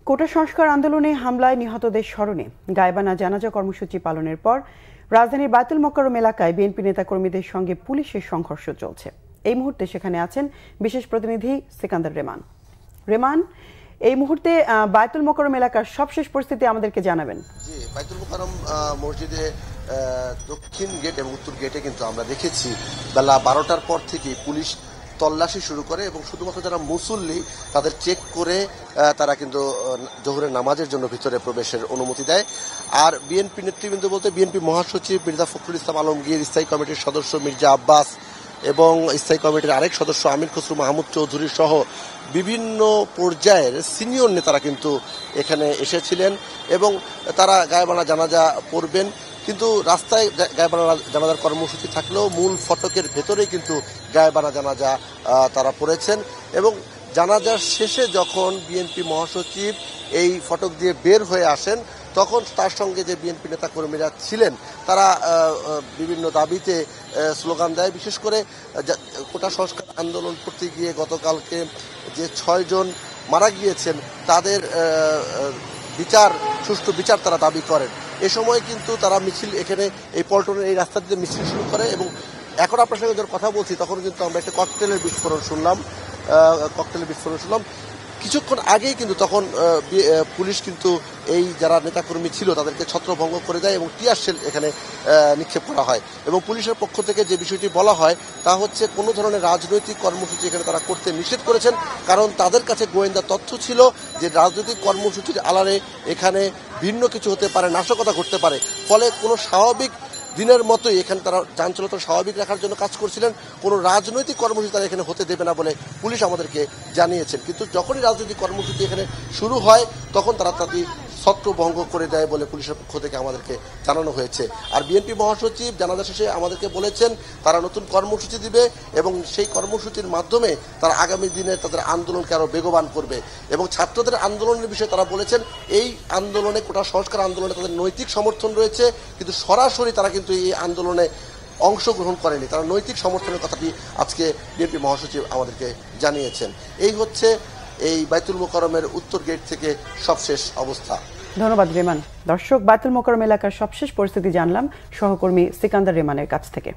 কোটা সংস্কার আন্দোলনে হামলায় নিহতদের স্মরণে গায়েবানা জানাজা কর্মসূচি পালনের পর রাজধানীর বায়তুল মোকাররম এলাকায় বিএনপি নেতাকর্মীদের সঙ্গে পুলিশের সংঘর্ষ চলছে। এই মুহূর্তে সেখানে আছেন বিশেষ প্রতিনিধি সিকান্দার রেমান। রেমান, এই মুহূর্তে বায়তুল মোকাররম এলাকার সবশেষ পরিস্থিতি আমাদেরকে জানাবেন। জি, বায়তুল মোকাররম মসজিদে দক্ষিণ গেট এবং উত্তর গেটে কিন্তু আমরা দেখেছি বেলা 12টার পর থেকে পুলিশ তল্লাশি শুরু করে এবং শুধুমাত্র যারা মুসল্লি তাদের চেক করে তারা কিন্তু জোহরের নামাজের জন্য ভিতরে প্রবেশের অনুমতি দেয়। আর বিএনপি নেতৃবৃন্দ বলতে বিএনপি মহাসচিব মির্জা ফখরুল ইসলাম আলমগীর, স্থায়ী কমিটির সদস্য মির্জা আব্বাস এবং স্থায়ী কমিটির আরেক সদস্য আমির খসরু মাহমুদ চৌধুরী সহ বিভিন্ন পর্যায়ের সিনিয়র নেতারা কিন্তু এখানে এসেছিলেন এবং তারা গায়েবানা জানাজা পড়বেন। কিন্তু রাস্তায় গায়েবানা জানাজার কর্মসূচি থাকলেও মূল ফটকের ভেতরেই কিন্তু গায়েবানা জানাজা তারা পড়েছেন এবং জানাজার শেষে যখন বিএনপি মহাসচিব এই ফটক দিয়ে বের হয়ে আসেন তখন তার সঙ্গে যে বিএনপি নেতাকর্মীরা ছিলেন তারা বিভিন্ন দাবিতে স্লোগান দেয়। বিশেষ করে কোটা সংস্কার আন্দোলন করতে গিয়ে গতকালকে যে 6 জন মারা গিয়েছেন তাদের সুষ্ঠু বিচার তারা দাবি করেন। এ সময় কিন্তু তারা মিছিল এখানে এই পল্টনের এই রাস্তা দিয়ে মিছিল শুরু করে এবং এখন আপনার সঙ্গে যখন কথা বলছি তখন কিন্তু আমরা একটা ককটেলের বিস্ফোরণ শুনলাম। কিছুক্ষণ আগেই কিন্তু তখন পুলিশ কিন্তু এই যারা নেতাকর্মী ছিল তাদেরকে ছত্রভঙ্গ করে দেয় এবং টিয়ার শেল এখানে নিক্ষেপ করা হয় এবং পুলিশের পক্ষ থেকে যে বিষয়টি বলা হয় তা হচ্ছে কোনো ধরনের রাজনৈতিক কর্মসূচি এখানে তারা করতে নিষেধ করেছেন, কারণ তাদের কাছে গোয়েন্দা তথ্য ছিল যে রাজনৈতিক কর্মসূচির আড়ালে এখানে ভিন্ন কিছু হতে পারে, নাশকতা ঘটতে পারে। ফলে কোনো স্বাভাবিক দিনের মতোই এখানে তারা চাঞ্চল্যতা স্বাভাবিক রাখার জন্য কাজ করছিলেন, কোনো রাজনৈতিক কর্মসূচি তারা এখানে হতে দেবে না বলে পুলিশ আমাদেরকে জানিয়েছেন। কিন্তু যখনই রাজনৈতিক কর্মসূচি এখানে শুরু হয় তখন তারা তাদের ছত্রভঙ্গ করে দেয় বলে পুলিশের পক্ষ থেকে আমাদেরকে জানানো হয়েছে। আর বিএনপি মহাসচিব জানাজা শেষে আমাদেরকে বলেছেন তারা নতুন কর্মসূচি দিবে এবং সেই কর্মসূচির মাধ্যমে তারা আগামী দিনে তাদের আন্দোলনকে আরও বেগবান করবে এবং ছাত্রদের আন্দোলনের বিষয়ে তারা বলেছেন এই আন্দোলনে কোটা সংস্কার আন্দোলনে তাদের নৈতিক সমর্থন রয়েছে, কিন্তু সরাসরি তারা কিন্তু এই আন্দোলনে অংশগ্রহণ করেনি। তারা নৈতিক সমর্থনের কথাটি আজকে বিএনপি মহাসচিব আমাদেরকে জানিয়েছেন। এই হচ্ছে এই বায়তুল মোকাররমের উত্তর গেট থেকে সবশেষ অবস্থা। ধন্যবাদ রেমান। দর্শক, বায়তুল মোকাররম এলাকার সবশেষ পরিস্থিতি জানলাম সহকর্মী সিকান্দার রেমানের কাছ থেকে।